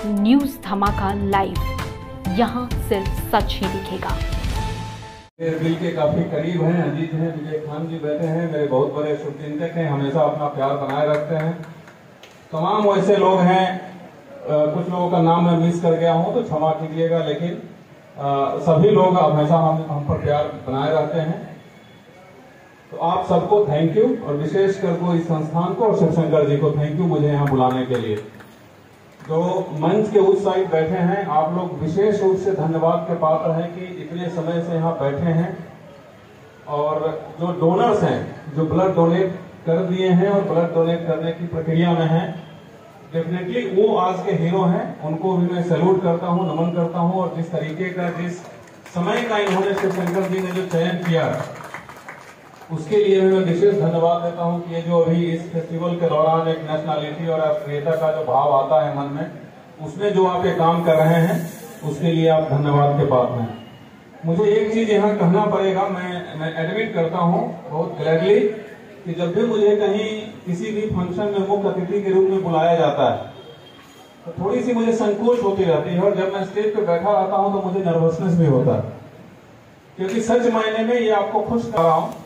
News धमाका live, यहाँ सिर्फ सच ही दिखेगा। दिल के काफी करीब हैं, अजीज हैं। विजय खान जी बैठे हैं, मेरे बहुत बड़े शुभचिंतक हैं, हमेशा अपना प्यार बनाए रखते हैं। तमाम वैसे लोग हैं, कुछ लोगों का नाम मैं मिस कर गया हूं तो क्षमा कीजिएगा, लेकिन सभी लोग हमेशा हम पर प्यार बनाए रखते हैं। तो आप सबको थैंक यू, और विशेष कर इस संस्थान को और शिवशंकर जी को थैंक यू मुझे यहाँ बुलाने के लिए। जो मंच के उस साइड बैठे हैं, आप लोग विशेष रूप से धन्यवाद के पात्र हैं कि इतने समय से यहाँ बैठे हैं। और जो डोनर्स हैं, जो ब्लड डोनेट कर दिए हैं और ब्लड डोनेट करने की प्रक्रिया में हैं, डेफिनेटली वो आज के हीरो हैं। उनको भी मैं सैल्यूट करता हूँ, नमन करता हूँ। और जिस तरीके का, जिस समय का इन्होंने शिवशंकर जी ने जो चयन किया, उसके लिए मैं विशेष धन्यवाद देता हूं कि ये जो अभी इस फेस्टिवल के दौरान एक नेशनलिटी और राष्ट्रीयता का जो भाव आता है मन में, उसमें जो आप ये काम कर रहे हैं, उसके लिए आप धन्यवाद के पात्र हैं। मुझे एक चीज यहाँ कहना पड़ेगा, मैं एडमिट करता हूँ बहुत ग्लैडली कि जब भी मुझे कहीं किसी भी फंक्शन में मुख्य अतिथि के रूप में बुलाया जाता है तो थोड़ी सी मुझे संकोच होती रहती है, और जब मैं स्टेज पे बैठा रहता हूँ तो मुझे नर्वसनेस भी होता है। क्योंकि सच मायने में ये आपको खुश कर रहा हूँ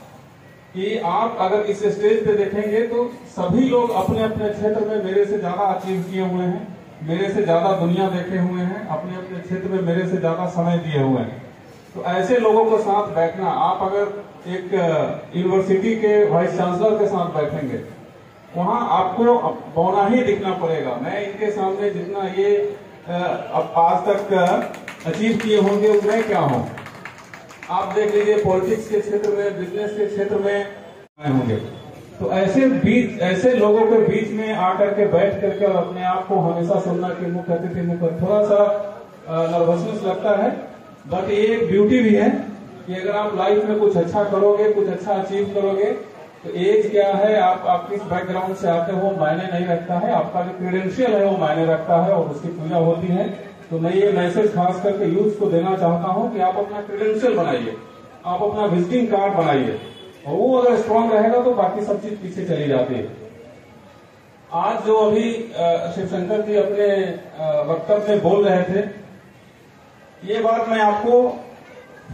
कि आप अगर इस स्टेज पे देखेंगे तो सभी लोग अपने अपने क्षेत्र में मेरे से ज्यादा अचीव किए हुए हैं, मेरे से ज्यादा दुनिया देखे हुए हैं, अपने अपने क्षेत्र में मेरे से ज्यादा समय दिए हुए हैं। तो ऐसे लोगों के साथ बैठना, आप अगर एक यूनिवर्सिटी के वाइस चांसलर के साथ बैठेंगे, वहां आपको बौना ही दिखना पड़ेगा। मैं इनके सामने जितना ये अब आज तक अचीव किए होंगे उतने क्या हों। आप देख लीजिए, पॉलिटिक्स के क्षेत्र में, बिजनेस के क्षेत्र में होंगे। तो ऐसे लोगों के बीच में आकर के बैठ करके और अपने आप को हमेशा सुनना कि मुख्य अतिथि थोड़ा सा नर्वसनेस लगता है। बट ये एक ब्यूटी भी है कि अगर आप लाइफ में कुछ अच्छा करोगे, कुछ अच्छा अचीव करोगे, तो एज क्या है, आप किस बैकग्राउंड से आते हो मायने नहीं रखता है, आपका जो क्रेडेंशियल है वो मायने रखता है, और उसकी पूजा होती है। तो मैं ये मैसेज खास करके यूथ को देना चाहता हूं कि आप अपना क्रेडेंशियल बनाइए, आप अपना विजिटिंग कार्ड बनाइए, और वो अगर स्ट्रांग रहेगा तो बाकी सब चीज पीछे चली जाती है। आज जो अभी शिवशंकर जी अपने वक्तव्य में बोल रहे थे, ये बात मैं आपको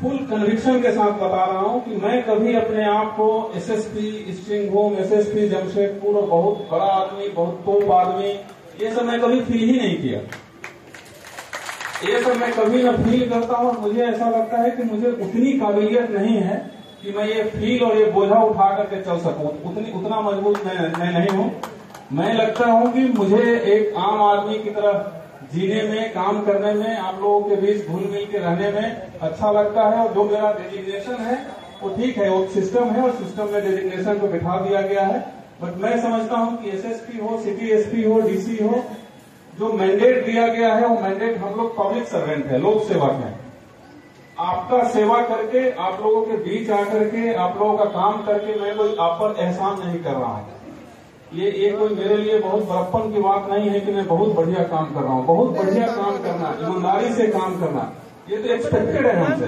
फुल कन्विक्शन के साथ बता रहा हूं कि मैं कभी अपने आप को SSP string home, SSP Jamshedpur और बहुत बड़ा आदमी, बहुत तोप आदमी, ये सब मैं कभी फील ही नहीं किया। ये सब मैं कभी न फील करता हूँ। मुझे ऐसा लगता है कि मुझे उतनी काबिलियत नहीं है कि मैं ये फील और ये बोझा उठा करके चल सकूं। उतना मजबूत मैं नहीं हूँ। मैं लगता हूँ कि मुझे एक आम आदमी की तरह जीने में, काम करने में, आप लोगों के बीच घुल मिल के रहने में अच्छा लगता है। और जो मेरा डेजिग्नेशन है वो ठीक है, वो सिस्टम है, और सिस्टम में डेजिग्नेशन को बिठा दिया गया है। बट मैं समझता हूँ कि एसएसपी हो, सिटी एसपी हो, डीसी हो, जो मैंडेट दिया गया है वो मैंडेट, हम लोग पब्लिक सर्वेंट है, लोक सेवक है। आपका सेवा करके, आप लोगों के बीच आकर के, आप लोगों का काम करके मैं कोई आप पर एहसान नहीं कर रहा हूँ। ये कोई मेरे लिए बहुत बड़प्पन की बात नहीं है कि मैं बहुत बढ़िया काम कर रहा हूँ। बहुत बढ़िया काम करना, ईमानदारी से काम करना, ये तो एक्सपेक्टेड है हमसे।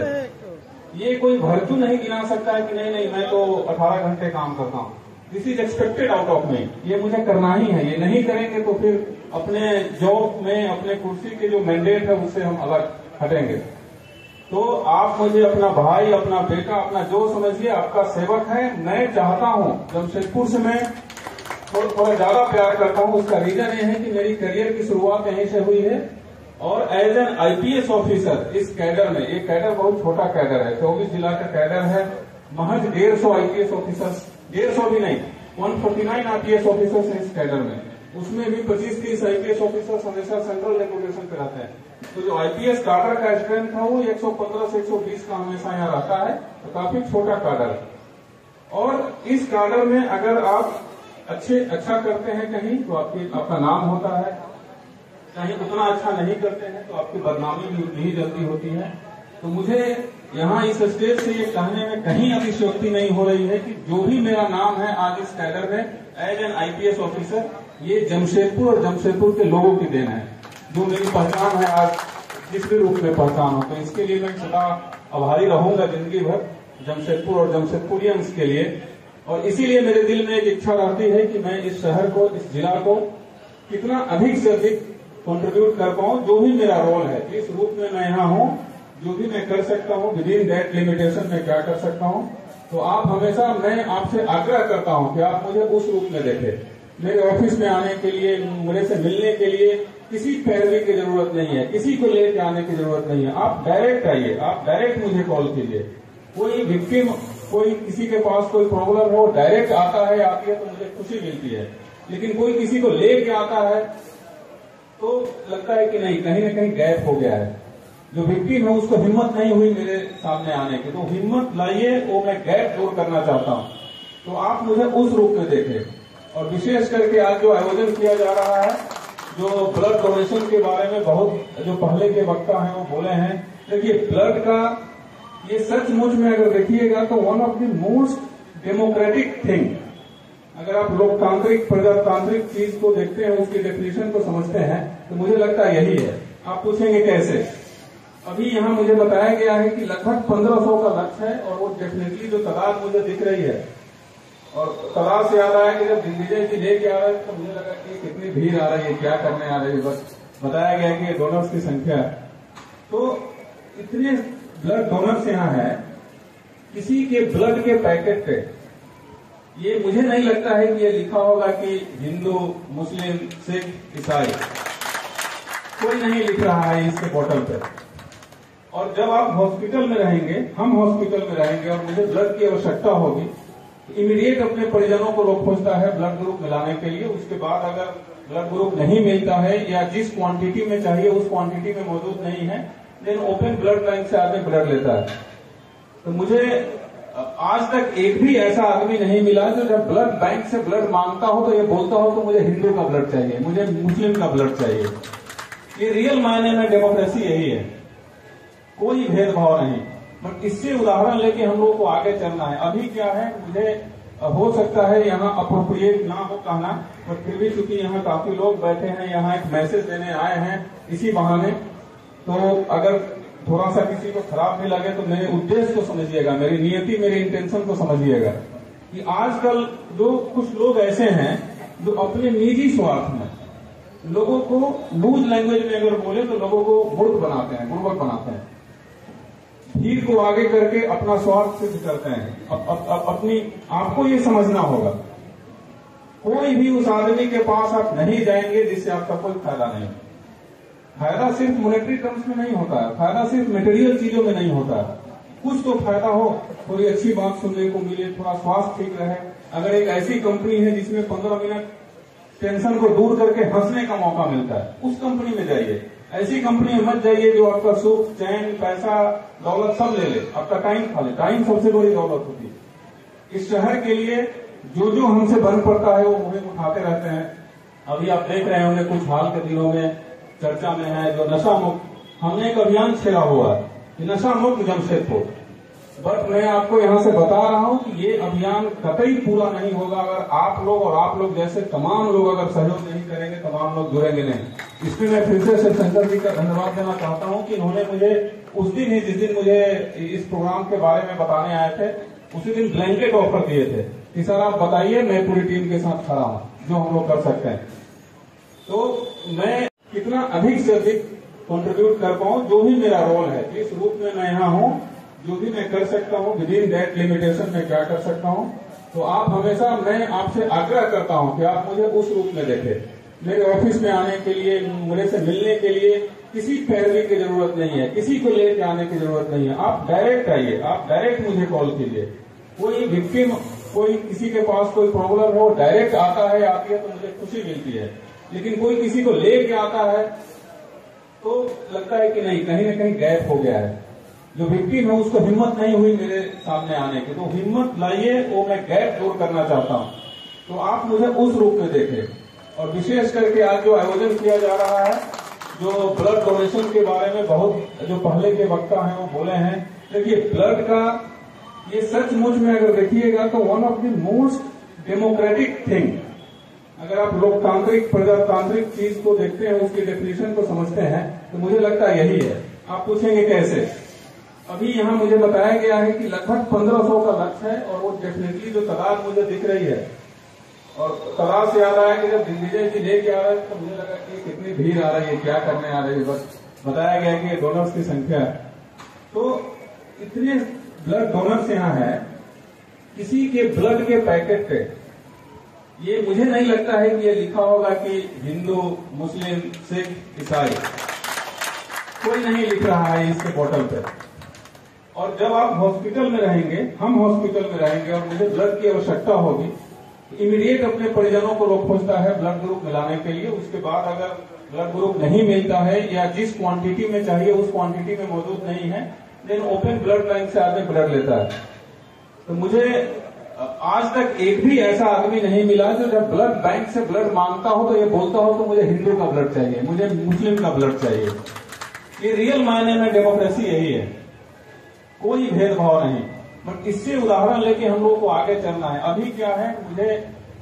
ये कोई भर्तू नहीं गिना सकता है कि नहीं मैं तो 18 घंटे काम करता हूँ। This is expected out of me, ये मुझे करना ही है। ये नहीं करेंगे तो फिर अपने जॉब में, अपने कुर्सी के जो मैंडेट है उससे हम अलग हटेंगे। तो आप मुझे अपना भाई, अपना बेटा, अपना जो समझिए, आपका सेवक है। मैं चाहता हूँ, जमशेदपुर से मैं थोड़ा ज्यादा प्यार करता हूँ। उसका रीजन ये है कि मेरी करियर की शुरुआत यहीं से हुई है, और एज एन आईपीएस ऑफिसर इस कैडर में, ये कैडर बहुत छोटा कैडर है, 24 जिला का कैडर है, महज 150 आईपीएस ऑफिसर्स, 150 भी नहीं, 149 आईपीएस ऑफिसर्स हैं इस कैडर में। उसमें भी 25-30 आईपीएस ऑफिसर्स हमेशा सेंट्रल डेपुटेशन पे रहते हैं। तो जो आईपीएस कार्डर का स्ट्रेंथ है वो 115 से 120 का हमेशा यहाँ रहता है। तो काफी छोटा कार्डर है। और इस कार्डर में अगर आप अच्छा करते हैं कहीं तो आपका नाम होता है, कहीं उतना अच्छा नहीं करते हैं तो आपकी बदनामी भी उतनी ही जल्दी होती है। तो मुझे यहाँ इस स्टेज से ये कहने में कहीं अतिशयोक्ति नहीं हो रही है कि जो भी मेरा नाम है आज इस कैडर में एज एन आईपीएस ऑफिसर, ये जमशेदपुर और जमशेदपुर के लोगों की देन है। जो मेरी पहचान है आज जिस भी रूप में पहचान हो, तो इसके लिए मैं सदा आभारी रहूंगा जिंदगी भर जमशेदपुर और जमशेदपुरियंस के लिए। और इसीलिए मेरे दिल में एक इच्छा रहती है कि मैं इस शहर को, इस जिला को कितना अधिक से अधिक कंट्रीब्यूट कर पाऊं, जो भी मेरा रोल है, जिस रूप में मैं यहाँ हूँ, जो भी मैं कर सकता हूँ, विद इन दैट लिमिटेशन में क्या कर सकता हूँ। तो आप हमेशा, मैं आपसे आग्रह करता हूँ कि आप मुझे उस रूप में देखें। मेरे ऑफिस में आने के लिए, मेरे से मिलने के लिए किसी पैरवी की जरूरत नहीं है, किसी को लेके आने की जरूरत नहीं है। आप डायरेक्ट आइए, आप डायरेक्ट मुझे कॉल कीजिए। कोई विक्टिम, कोई किसी के पास कोई प्रॉब्लम हो, डायरेक्ट आता है, आती है तो मुझे खुशी मिलती है। लेकिन कोई किसी को लेके आता है तो लगता है कि नहीं, कहीं ना कहीं गैप हो गया है। जो विक्टिम है उसको हिम्मत नहीं हुई मेरे सामने आने की, तो हिम्मत लाइए, वो मैं गैप दूर करना चाहता हूँ। तो आप मुझे उस रूप में देखें। और विशेष करके आज जो आयोजन किया जा रहा है, जो ब्लड डोनेशन के बारे में बहुत जो पहले के वक्ता हैं वो बोले हैं, देखिए ब्लड का ये सचमुच में अगर देखिएगा तो one of the most democratic thing, अगर आप लोकतांत्रिक प्रजातांत्रिक चीज को देखते हैं, उसकी डेफिनेशन को समझते हैं, तो मुझे लगता है यही है। आप पूछेंगे कैसे? अभी यहाँ मुझे बताया गया है कि लगभग 1500 का लक्ष्य है, और वो डेफिनेटली जो तादाद मुझे दिख रही है, और तादाद से याद आया कि जब दिग्विजय जी लेके आ रहे थे तो मुझे लगा कि कितनी भीड़ आ रही है, क्या करने आ रही है। बस बताया गया कि डोनर्स की संख्या, तो इतने ब्लड डोनर्स यहाँ है। किसी के ब्लड के पैकेट पे ये मुझे नहीं लगता है कि ये लिखा होगा कि हिंदू, मुस्लिम, सिख, ईसाई, कोई नहीं लिख रहा है इसके बोतल पे। और जब आप हॉस्पिटल में रहेंगे, हम हॉस्पिटल में रहेंगे और मुझे ब्लड की आवश्यकता होगी, इमीडिएट अपने परिजनों को लोग खोजता है ब्लड ग्रुप मिलाने के लिए। उसके बाद अगर ब्लड ग्रुप नहीं मिलता है या जिस क्वांटिटी में चाहिए उस क्वांटिटी में मौजूद नहीं है, देन ओपन ब्लड बैंक से आदमी ब्लड लेता है। तो मुझे आज तक एक भी ऐसा आदमी नहीं मिला जो जब ब्लड बैंक से ब्लड मांगता हो तो ये बोलता हो कि मुझे हिंदू का ब्लड चाहिए, मुझे मुस्लिम का ब्लड चाहिए। ये रियल मायने में डेमोक्रेसी यही है, कोई भेदभाव नहीं। बट इससे उदाहरण लेके हम लोगों को आगे चलना है। अभी क्या है, मुझे हो सकता है यहाँ अप्रोप्रिएट ना हो कहना, बट फिर भी चूंकि यहाँ काफी लोग बैठे हैं, यहाँ एक मैसेज देने आए हैं इसी बहाने, तो अगर थोड़ा सा किसी को खराब भी लगे तो मेरे उद्देश्य को समझिएगा, मेरी नियति, मेरी इंटेंशन को समझिएगा कि आजकल जो कुछ लोग ऐसे हैं जो अपने निजी स्वार्थ में लोगों को, लूज लैंग्वेज में अगर बोले तो लोगों को मूर्ख बनाते हैं, बुड़बक बनाते हैं, भीड़ को आगे करके अपना स्वार्थ सिद्ध करते हैं। अपनी आपको ये समझना होगा, कोई भी उस आदमी के पास आप नहीं जाएंगे जिससे आपका कोई फायदा नहीं। फायदा सिर्फ मॉनेटरी टर्म्स में नहीं होता है, फायदा सिर्फ मटेरियल चीजों में नहीं होता है। कुछ तो फायदा हो, थोड़ी अच्छी बात सुनने को मिले, थोड़ा स्वास्थ्य ठीक रहे। अगर एक ऐसी कंपनी है जिसमें 15 मिनट टेंशन को दूर करके हंसने का मौका मिलता है, उस कंपनी में जाइए। ऐसी कंपनी में मत जाइए जो आपका सुख, चैन, पैसा, दौलत सब ले ले, आपका टाइम खा ले। टाइम सबसे बड़ी दौलत होती है। इस शहर के लिए जो जो हमसे बन पड़ता है वो मुहिम उठाते रहते हैं। अभी आप देख रहे होंगे कुछ हाल के दिनों में चर्चा में है जो नशा मुक्त, हमने एक अभियान छेड़ा हुआ है कि नशा मुक्त जमशेदपुर। बट मैं आपको यहाँ से बता रहा हूँ कि ये अभियान कतई पूरा नहीं होगा अगर आप लोग और आप लोग जैसे तमाम लोग अगर सहयोग नहीं करेंगे, तमाम लोग जुड़ेंगे नहीं। इसमें मैं फिर से शिवशंकर जी का धन्यवाद देना चाहता हूँ कि इन्होंने मुझे उस दिन ही, जिस दिन मुझे इस प्रोग्राम के बारे में बताने आए थे, उसी दिन ब्लैंकेट ऑफर दिए थे कि सर आप बताइए, मैं पूरी टीम के साथ खड़ा हूँ, जो हम लोग कर सकते हैं। तो मैं कितना अधिक से अधिक कंट्रीब्यूट कर पाऊं, जो भी मेरा रोल है, जिस रूप में मैं यहाँ हूँ, जो भी मैं कर सकता हूँ, विद इन दैट लिमिटेशन में क्या कर सकता हूँ। तो आप हमेशा, मैं आपसे आग्रह करता हूँ कि आप मुझे उस रूप में देखें। मेरे ऑफिस में आने के लिए, मेरे से मिलने के लिए किसी पैरवी की जरूरत नहीं है, किसी को लेके आने की जरूरत नहीं है। आप डायरेक्ट आइए, आप डायरेक्ट मुझे कॉल कीजिए। कोई विक्टिम, कोई किसी के पास कोई प्रॉब्लम हो, डायरेक्ट आता है, आती है तो मुझे खुशी मिलती है। लेकिन कोई किसी को लेके आता है तो लगता है कि नहीं, कहीं ना कहीं गैप हो गया है। जो विक्टिम है उसको हिम्मत नहीं हुई मेरे सामने आने की, तो हिम्मत लाइए, वो मैं गैप दूर करना चाहता हूँ। तो आप मुझे उस रूप में देखें। और विशेष करके आज जो आयोजन किया जा रहा है, जो ब्लड डोनेशन के बारे में बहुत जो पहले के वक्ता हैं वो बोले हैं, देखिए ब्लड का ये सचमुच में अगर देखिएगा तो one of the most democratic thing, अगर आप लोकतांत्रिक प्रजातांत्रिक चीज को देखते हैं, उसकी डेफिनेशन को समझते हैं, तो मुझे लगता है यही है। आप पूछेंगे कैसे? अभी यहाँ मुझे बताया गया है कि लगभग 1500 का लक्ष्य है, और वो डेफिनेटली जो तादाद मुझे दिख रही है, और कला से याद आया कि जब दिग्विजय जी लेके आ रहे थे तो मुझे लगा कि कितनी भीड़ आ रही है, क्या करने आ रही है। बस बताया गया कि डोनर्स की संख्या है, तो इतने ब्लड डोनर्स यहाँ है। किसी के ब्लड के पैकेट पे ये मुझे नहीं लगता है कि ये लिखा होगा कि हिंदू, मुस्लिम, सिख, ईसाई, कोई नहीं लिख रहा है इसके बोतल पे। और जब आप हॉस्पिटल में रहेंगे, हम हॉस्पिटल में रहेंगे और मुझे ब्लड की आवश्यकता होगी, इमीडिएट अपने परिजनों को लोग खोजता है ब्लड ग्रुप मिलाने के लिए। उसके बाद अगर ब्लड ग्रुप नहीं मिलता है या जिस क्वांटिटी में चाहिए उस क्वांटिटी में मौजूद नहीं है, देन ओपन ब्लड बैंक से आदमी ब्लड लेता है। तो मुझे आज तक एक भी ऐसा आदमी नहीं मिला जो जब ब्लड बैंक से ब्लड मांगता हो तो ये बोलता हो तो मुझे हिंदू का ब्लड चाहिए, मुझे मुस्लिम का ब्लड चाहिए। ये रियल मायने में डेमोक्रेसी यही है, कोई भेदभाव नहीं। बट इससे उदाहरण लेके हम लोग को आगे चलना है। अभी क्या है, मुझे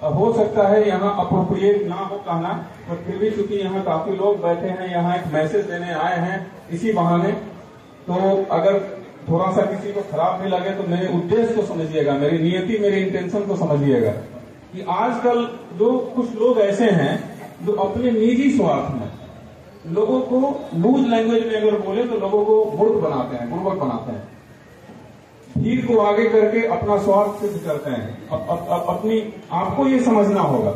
हो सकता है यहाँ अप्रोप्रिएट ना हो कहना, बट फिर भी चूंकि यहाँ काफी लोग बैठे हैं, यहाँ एक मैसेज देने आए हैं इसी बहाने, तो अगर थोड़ा सा किसी को खराब भी लगे तो मेरे उद्देश्य को समझिएगा, मेरी नियति, मेरी इंटेंशन को समझिएगा कि आजकल जो कुछ लोग ऐसे हैं जो अपने निजी स्वार्थ में लोगों को लूज लैंग्वेज में अगर बोले तो लोगों को मूर्ख बनाते हैं, बुड़बक बनाते हैं, भीड़ को आगे करके अपना स्वार्थ सिद्ध करते हैं। अपनी आपको ये समझना होगा,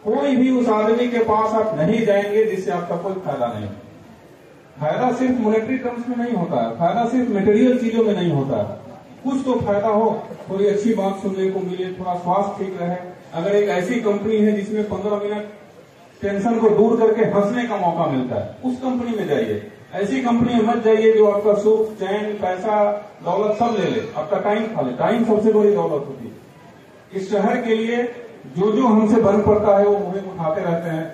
कोई भी उस आदमी के पास आप नहीं जाएंगे जिससे आपका कोई फायदा नहीं। फायदा सिर्फ मॉनेटरी टर्म्स में नहीं होता है, फायदा सिर्फ मटेरियल चीजों में नहीं होता है। कुछ तो फायदा हो, थोड़ी अच्छी बात सुनने को मिले, थोड़ा स्वास्थ्य ठीक रहे। अगर एक ऐसी कंपनी है जिसमें 15 मिनट टेंशन को दूर करके हंसने का मौका मिलता है, उस कंपनी में जाइए। ऐसी कंपनी में मत जाइए जो आपका सुख, चैन, पैसा, दौलत सब ले ले, आपका टाइम खा ले। टाइम सबसे बड़ी दौलत होती है। इस शहर के लिए जो हमसे बन पड़ता है वो मुहिम उठाते रहते हैं।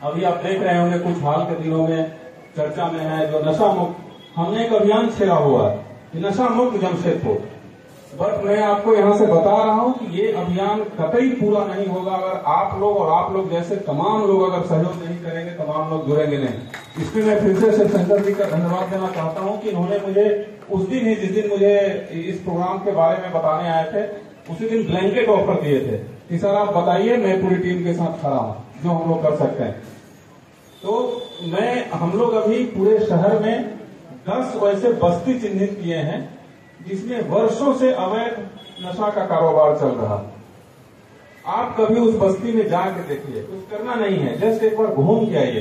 अभी आप देख रहे होंगे कुछ हाल के दिनों में चर्चा में है जो नशा मुक्त, हमने एक अभियान छेड़ा हुआ है कि नशा मुक्त जमशेदपुर। बट मैं आपको यहाँ से बता रहा हूँ कि ये अभियान कतई पूरा नहीं होगा अगर आप लोग और आप लोग जैसे तमाम लोग अगर सहयोग नहीं करेंगे, तमाम लोग जुड़ेंगे नहीं। इसमें मैं फिर से शिवशंकर जी का धन्यवाद देना चाहता हूँ कि इन्होंने मुझे उस दिन ही, जिस दिन मुझे इस प्रोग्राम के बारे में बताने आए थे, उसी दिन ब्लैंकेट ऑफर दिए थे कि सर आप बताइए, मैं पूरी टीम के साथ खड़ा हूँ, जो हम लोग कर सकते हैं। तो हम लोग अभी पूरे शहर में 10 वैसे बस्ती चिन्हित किए हैं जिसमें वर्षों से अवैध नशा का कारोबार चल रहा। आप कभी उस बस्ती में जाके देखिए, कुछ करना नहीं है, जस्ट एक बार घूम के आइए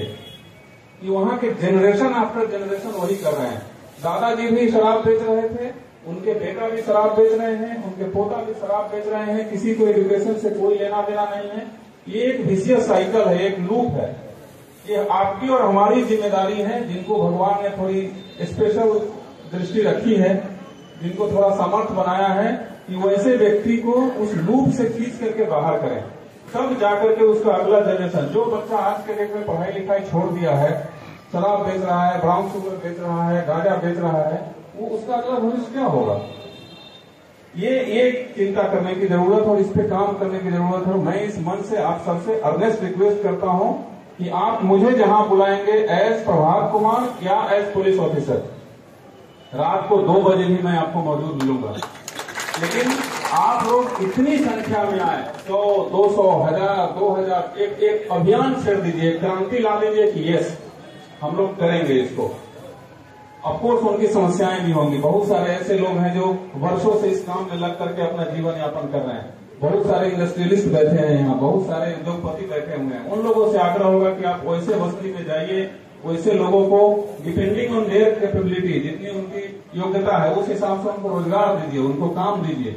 कि वहाँ के जनरेशन आफ्टर जनरेशन वही कर रहे हैं। दादाजी भी शराब बेच रहे थे, उनके बेटा भी शराब बेच रहे हैं, उनके पोता भी शराब बेच रहे हैं, किसी को एजुकेशन से कोई लेना देना नहीं है। ये एक विशियस साइकिल है, एक लूप है। ये आपकी और हमारी जिम्मेदारी है, जिनको भगवान ने थोड़ी स्पेशल दृष्टि रखी है, जिनको थोड़ा समर्थ बनाया है, कि वैसे व्यक्ति को उस लूप से खींच करके बाहर करें, तब जाकर के उसका अगला जनरेशन, जो बच्चा आज के डेट में पढ़ाई लिखाई छोड़ दिया है, शराब बेच रहा है, ब्राउन शुगर बेच रहा है, गांजा बेच रहा है, वो उसका अगला भविष्य क्या होगा? ये चिंता करने की जरूरत और इस पे काम करने की जरूरत है। मैं इस मन से आप सबसे अर्नेस्ट रिक्वेस्ट करता हूं कि आप मुझे जहां बुलाएंगे एज प्रभात कुमार या एज पुलिस ऑफिसर, रात को 2 बजे भी मैं आपको मौजूद मिलूंगा। लेकिन आप लोग इतनी संख्या में आए, 100, 200, 1000, 2000, एक अभियान छेड़ दीजिए, क्रांति ला दीजिए कि यस हम लोग करेंगे इसको। ऑफकोर्स उनकी समस्याएं भी होंगी। बहुत सारे ऐसे लोग हैं जो वर्षों से इस काम में लग करके अपना जीवन यापन कर रहे हैं। बहुत सारे इंडस्ट्रियलिस्ट बैठे हैं यहाँ, बहुत सारे उद्योगपति बैठे हुए हैं। उन लोगों से आग्रह होगा कि आप वैसे बस्ती में जाइए, वैसे लोगों को डिपेंडिंग ऑन देयर कैपेबिलिटी, जितनी उनकी योग्यता है उस हिसाब से उनको रोजगार दीजिए, उनको काम दीजिए,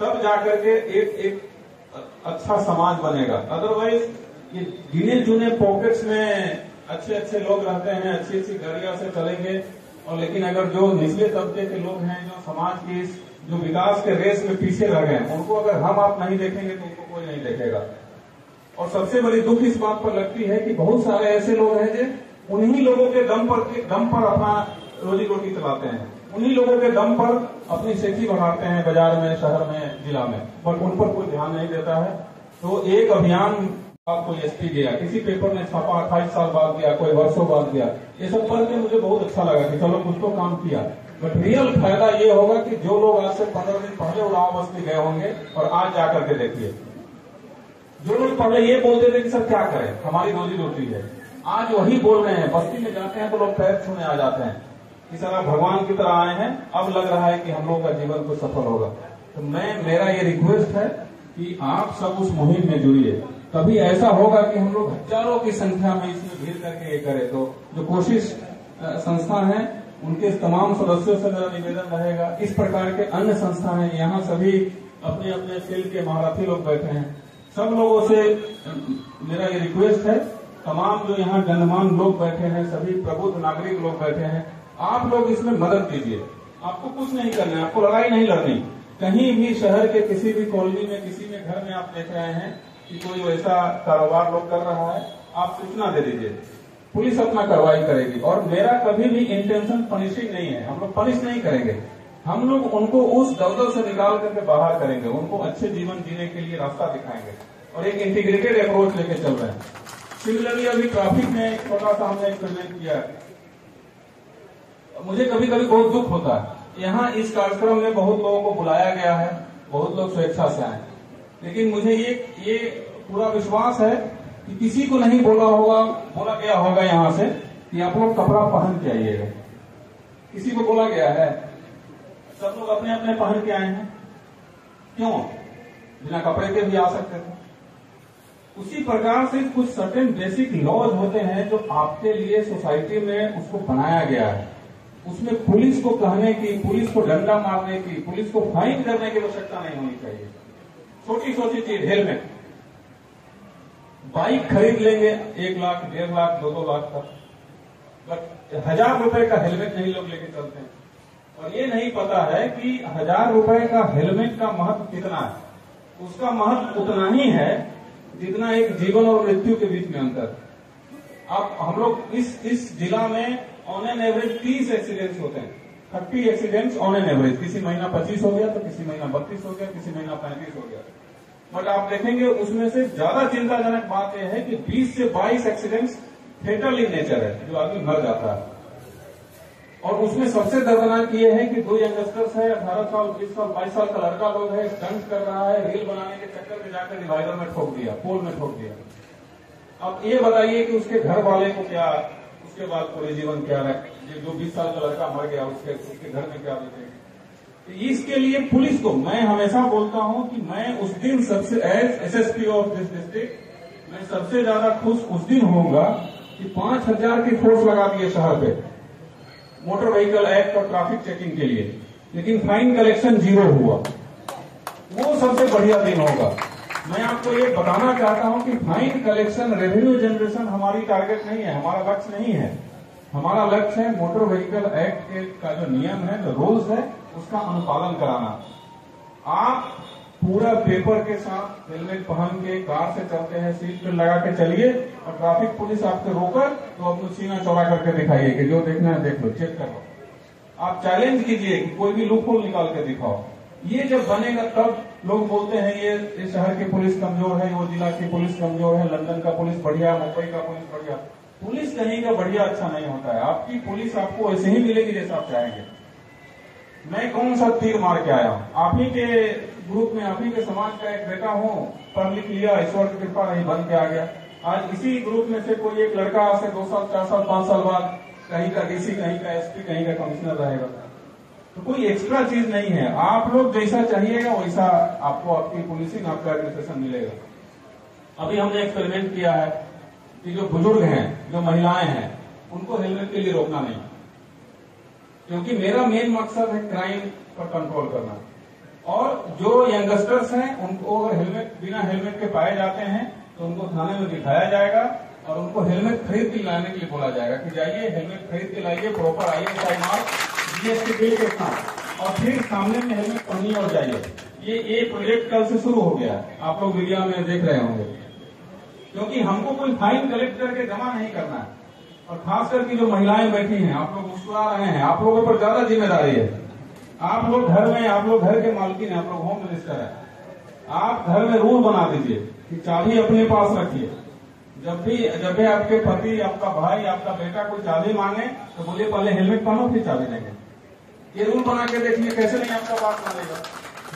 तब जाकर के एक अच्छा समाज बनेगा। अदरवाइज ये गिने चुने पॉकेट्स में अच्छे लोग रहते हैं, अच्छी गाड़ियों से चलेंगे, और लेकिन अगर जो निचले तबके के लोग हैं, जो समाज की जो विकास के रेस में पीछे रह गए, उनको अगर हम आप नहीं देखेंगे तो उनको कोई नहीं देखेगा। और सबसे बड़ी दुख इस बात पर लगती है कि बहुत सारे ऐसे लोग हैं जो उन्हीं लोगों के दम पर अपना रोजी रोटी चलाते हैं, उन्हीं लोगों के दम पर अपनी सेठी बढ़ाते हैं बाजार में, शहर में, जिला में, बट उन पर कोई ध्यान नहीं देता है। तो एक अभियान कोई एसपी गया, किसी पेपर में छापा, 28 साल बाद गया, कोई वर्षों बाद गया, ये सब पढ़ के मुझे बहुत अच्छा लगा कि चलो कुछ तो काम किया। बट रियल फायदा ये होगा कि जो लोग आज से 15 दिन पहले उड़ाव बस्ती गए होंगे और आज जाकर के देखिए, जो लोग पहले ये बोलते थे कि सर क्या करें, हमारी रोजी रोटी है, आज वही बोल रहे हैं। बस्ती में जाते हैं तो लोग पैर छूने आ जाते हैं कि सर आप भगवान की तरह आए हैं, अब लग रहा है कि हम लोगों का जीवन को सफल होगा। तो मेरा ये रिक्वेस्ट है कि आप सब उस मुहिम में जुड़िए, तभी ऐसा होगा कि हम लोग हजारों की संख्या में इसमें भीड़ करके ये करें। तो जो कोशिश संस्था है उनके तमाम सदस्यों से मेरा निवेदन रहेगा, इस प्रकार के अन्य संस्था हैं, यहाँ सभी अपने अपने फील्ड के महारथी लोग बैठे हैं, सब लोगों से मेरा ये रिक्वेस्ट है, तमाम जो यहाँ गणमान्य लोग बैठे हैं, सभी प्रबुद्ध नागरिक लोग बैठे हैं, आप लोग इसमें मदद कीजिए। आपको कुछ नहीं करना है, आपको लड़ाई नहीं लड़नी। कहीं भी शहर के किसी भी कॉलोनी में, किसी में घर में आप देख रहे हैं कि कोई वैसा कारोबार लोग कर रहा है, आप सूचना दे दीजिए, पुलिस अपना कार्रवाई करेगी। और मेरा कभी भी इंटेंशन पनिशिंग नहीं है, हम लोग पनिश नहीं करेंगे, हम लोग उनको उस दलदल से निकाल करके बाहर करेंगे, उनको अच्छे जीवन जीने के लिए रास्ता दिखाएंगे और एक इंटीग्रेटेड अप्रोच लेके चल रहे हैं। सिमिलरली अभी ट्रैफिक में छोटा सा हमने एक्सपेरिमेंट किया है, मुझे कभी कभी बहुत दुख होता है। यहाँ इस कार्यक्रम में बहुत लोगों को बुलाया गया है, बहुत लोग स्वेच्छा से आए, लेकिन मुझे ये पूरा विश्वास है कि किसी को नहीं बोला गया होगा यहाँ से कि आप लोग कपड़ा पहन के आइएगा। किसी को बोला गया है? सब लोग अपने अपने पहन के आए हैं। क्यों? बिना कपड़े के भी आ सकते थे। उसी प्रकार से कुछ सर्टेन बेसिक लॉज होते हैं जो आपके लिए सोसाइटी में उसको बनाया गया है। उसमें पुलिस को कहने की, पुलिस को डंडा मारने की, पुलिस को फाइन करने की आवश्यकता नहीं होनी चाहिए। छोटी छोटी चीज, हेलमेट, बाइक खरीद लेंगे 1 लाख, 1.5 लाख, 2 लाख तक, बट 1000 रुपए का हेलमेट नहीं लोग लेके चलते हैं। और ये नहीं पता है कि 1000 रुपए का हेलमेट का महत्व कितना है। उसका महत्व उतना ही है जितना एक जीवन और मृत्यु के बीच में अंतर। अब हम लोग इस जिला में ऑन एन एवरेज 30 एक्सीडेंट्स होते हैं, 30 एक्सीडेंट्स ऑन एन एवरेज। किसी महीना 25 हो गया, तो किसी महीना 32 हो गया, किसी महीना 35 हो गया। बट आप देखेंगे उसमें से ज्यादा चिंताजनक बात यह है कि 20 से 22 एक्सीडेंट्स फेटल इन नेचर है, जो आदमी मर जाता है। और उसमें सबसे दर्दनाक ये है कि 2 यंगस्टर्स है, 18 साल, 20 साल, 22 साल का लड़का लोग है, स्टंट कर रहा है, रील बनाने के चक्कर में जाकर डिवाइडर में ठोक दिया, पोल में ठोक दिया। अब ये बताइए कि उसके घर वाले को क्या, उसके बाद पूरे जीवन क्या रहे, जो 20 साल का लड़का मर गया उसके घर में क्या बीतेगा। तो इसके लिए पुलिस को मैं हमेशा बोलता हूं कि मैं उस दिन सबसे as SSP of this district मैं सबसे ज्यादा खुश उस दिन होऊंगा कि 5000 की फोर्स लगा दिए शहर पे मोटर व्हीकल एक्ट और ट्रैफिक चेकिंग के लिए, लेकिन फाइन कलेक्शन 0 हुआ। वो सबसे बढ़िया दिन होगा। मैं आपको ये बताना चाहता हूं कि फाइन कलेक्शन, रेवेन्यू जनरेशन हमारी टारगेट नहीं है, हमारा लक्ष्य नहीं है। हमारा लक्ष्य है मोटर व्हीकल एक्ट का जो नियम है, जो रूल्स है, उसका अनुपालन कराना। आप पूरा पेपर के साथ हेलमेट पहन के कार से चलते हैं, सीट पे लगा के चलिए, और ट्रैफिक पुलिस आपसे रोकर तो अपना सीना चौड़ा करके दिखाइए कि जो देखना है देख लो, चेक कर लो। आप चैलेंज कीजिए कि कोई भी लूपहोल निकाल के दिखाओ। ये जब बनेगा तब लोग बोलते हैं ये शहर की पुलिस कमजोर है, वो जिला की पुलिस कमजोर है, लंदन का पुलिस बढ़िया, मुंबई का पुलिस बढ़िया। पुलिस कहीं का बढ़िया अच्छा नहीं होता है। आपकी पुलिस आपको ऐसे ही मिलेगी जैसा आप चाहेंगे। मैं कौन सा तीर मार के आया हूं? आप ही के ग्रुप में, आप ही के समाज का एक बेटा हूं, पढ़ लिख लिया, ईश्वर की कृपा नहीं, बन के आ गया। आज इसी ग्रुप में से कोई एक लड़का आज से 2 साल, 4 साल, 5 साल बाद कहीं का डीसी, कहीं का एसपी, कहीं का कमिश्नर रहेगा। तो कोई एक्स्ट्रा चीज नहीं है। आप लोग जैसा चाहिएगा वैसा आपको आपकी पुलिसिंग, आपका एडमिनिस्ट्रेशन मिलेगा। अभी हमने एक्सपेरिमेंट किया है कि जो बुजुर्ग हैं, जो महिलाएं हैं, उनको हेलमेट के लिए रोकना नहीं, क्योंकि मेरा मेन मकसद है क्राइम पर कंट्रोल करना। और जो यंगस्टर्स हैं उनको अगर हेलमेट, बिना हेलमेट के पाए जाते हैं तो उनको थाने में दिखाया जाएगा और उनको हेलमेट खरीद के लाने के लिए बोला जाएगा कि जाइए हेलमेट खरीद के लाइए, proper ISI mark, GST bill के साथ, और फिर सामने में हेलमेट पहनिए और जाइए। ये प्रोजेक्ट कल से शुरू हो गया है, आप लोग मीडिया में देख रहे होंगे। क्योंकि हमको कोई फाइन कलेक्ट करके जमा नहीं करना है। और खास करके जो महिलाएं बैठी हैं, आप लोग मुस्कुरा रहे हैं, आप लोगों पर ज्यादा जिम्मेदारी है। आप लोग घर में, आप लोग घर के मालकिन हैं, आप लोग होम मिनिस्टर हैं। आप घर में रूल बना दीजिए कि चाबी अपने पास रखिए। जब भी आपके पति, आपका भाई, आपका बेटा कोई चाबी मांगे तो बोलिए पहले हेलमेट पहनो फिर चाबी देंगे। ये रूल बना के देखिए कैसे नहीं आपका बात मानेगा।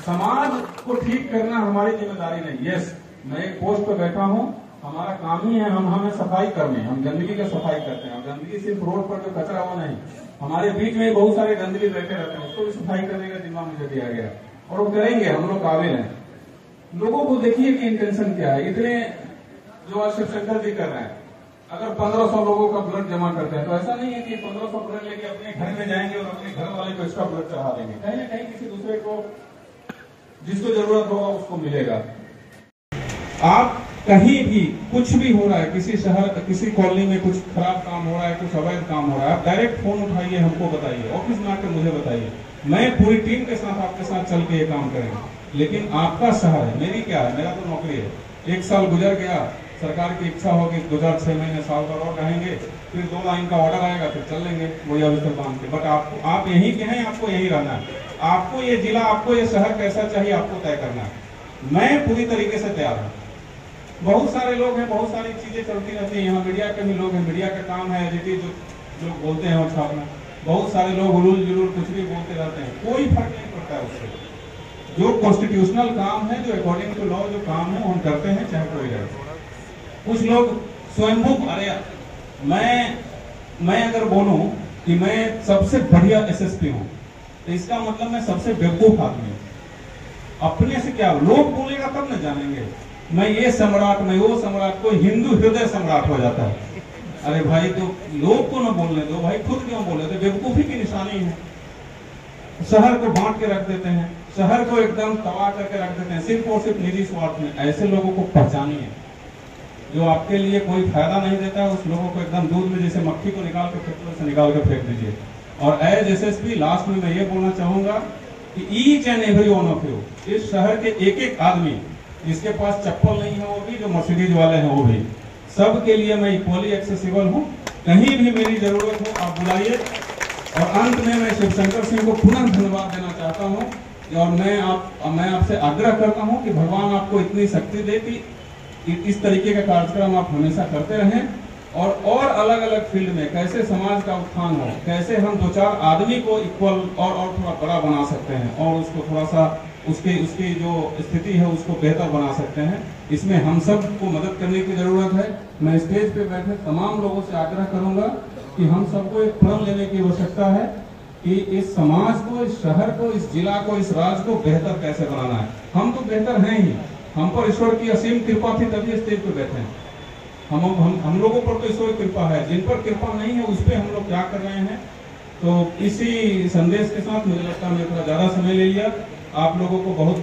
समाज को ठीक करना हमारी जिम्मेदारी नहीं। यस, मैं एक पोस्ट पे बैठा हूँ, हमारा काम ही है हमें सफाई करनी है। हम गंदगी की सफाई करते हैं। गंदगी सिर्फ रोड पर जो कचरा हुआ नहीं, हमारे बीच में बहुत सारे गंदगी बैठे रहते हैं, उसको भी सफाई करने का जिम्मा मुझे दिया गया और वो करेंगे, हम लोग काबिल हैं। लोगों को देखिए कि इंटेंशन क्या है। इतने जो आज शिवशंकर जी कर रहे हैं, अगर 1500 लोगों का ब्लड जमा करते हैं तो ऐसा नहीं है कि 1500 ब्लड लेके अपने घर में जाएंगे और अपने घर वाले को एक्स्ट्रा ब्लड चढ़ा देंगे। कहीं ना कहीं किसी दूसरे को जिसको जरूरत होगा उसको मिलेगा। आप कहीं भी कुछ भी हो रहा है, किसी शहर किसी कॉलोनी में कुछ खराब काम हो रहा है, कुछ अवैध काम हो रहा है, आप डायरेक्ट फोन उठाइए, हमको बताइए, ऑफिस में आकर मुझे बताइए। मैं पूरी टीम के साथ आपके साथ चल के ये काम करेंगे। लेकिन आपका शहर है, मेरी क्या है, मेरा तो नौकरी है। 1 साल गुजर गया, सरकार की इच्छा होगी 2006 महीने साल भर और रहेंगे, फिर 2 लाइन का ऑर्डर आएगा, फिर चल लेंगे बोया बिस्तर बांध के। बट आप यहीं के हैं, आपको यहीं रहना है। आपको ये जिला, आपको ये शहर कैसा चाहिए, आपको तय करना है। मैं पूरी तरीके से तैयार हूँ। बहुत सारे लोग हैं, बहुत सारी चीजें चलती रहती हैं। यहाँ मीडिया के भी लोग हैं, मीडिया का काम है जो बोलते हैं और छापना। बहुत सारे लोग उलूल जुलूल कुछ भी बोलते रहते हैं, कोई फर्क नहीं पड़ता है उससे। जो कॉन्स्टिट्यूशनल काम है, जो अकॉर्डिंग टू लॉ जो काम है, हम करते हैं, चाहे कोई रहे। कुछ लोग स्वयंभू, अरे मैं अगर बोलूं कि मैं सबसे बढ़िया एसएसपी हूं तो इसका मतलब मैं सबसे बेवकूफ आदमी हूं। अपने से क्या, लोग बोलेगा तब न जानेंगे। मैं ये सम्राट, मैं वो सम्राट, कोई हिंदू हृदय सम्राट हो जाता है। अरे भाई, तो लोग को न बोलने दो भाई, खुद क्यों बोले? तो बेवकूफी की निशानी है। शहर को बांट के रख देते हैं, शहर को एकदम तबाह करके रख देते हैं, सिर्फ और सिर्फ निजी स्वार्थ में। ऐसे लोगों को पहचानिए, जो आपके लिए कोई फायदा नहीं देता है, उस लोगों को एकदम दूध में जैसे मक्खी को निकाल के फेंकते से निकाल के फेंक दीजिए। और एज एसएसपी लास्ट में मैं ये बोलना चाहूंगा कि each and every one of you, इस शहर के एक एक आदमी, जिसके पास चप्पल नहीं है वो भी, जो मर्सिडीज वाले हैं वो भी, सबके लिए मैं इक्वली एक्सेसिबल हूँ। कहीं भी मेरी जरूरत हो आप बुलाइए। और अंत में मैं शिवशंकर सिंह को पुनः धन्यवाद देना चाहता हूँ और मैं आपसे आग्रह करता हूँ कि भगवान आपको इतनी शक्ति दे कि इस तरीके का कार्यक्रम आप हमेशा करते रहें और अलग अलग फील्ड में कैसे समाज का उत्थान हो, कैसे हम 2-4 आदमी को इक्वल और थोड़ा बड़ा बना सकते हैं और उसको थोड़ा सा उसकी जो स्थिति है उसको बेहतर बना सकते हैं। इसमें हम सब को मदद करने की जरूरत है। मैं स्टेज पे बैठे तमाम लोगों से आग्रह करूंगा कि हम सबको एक प्रण लेने की आवश्यकता है कि इस समाज को, इस शहर को, इस जिला को, इस राज्य को बेहतर कैसे बनाना है। हम तो बेहतर हैं ही, हम पर ईश्वर की असीम कृपा थी तभी स्टेज पे बैठे हैं। हम लोगों पर तो ईश्वर की कृपा है, जिन पर कृपा नहीं है उस पर हम लोग क्या कर रहे हैं। तो इसी संदेश के साथ मुझे लगता है मैं थोड़ा ज्यादा समय ले लिया। आप लोगों को बहुत बहुत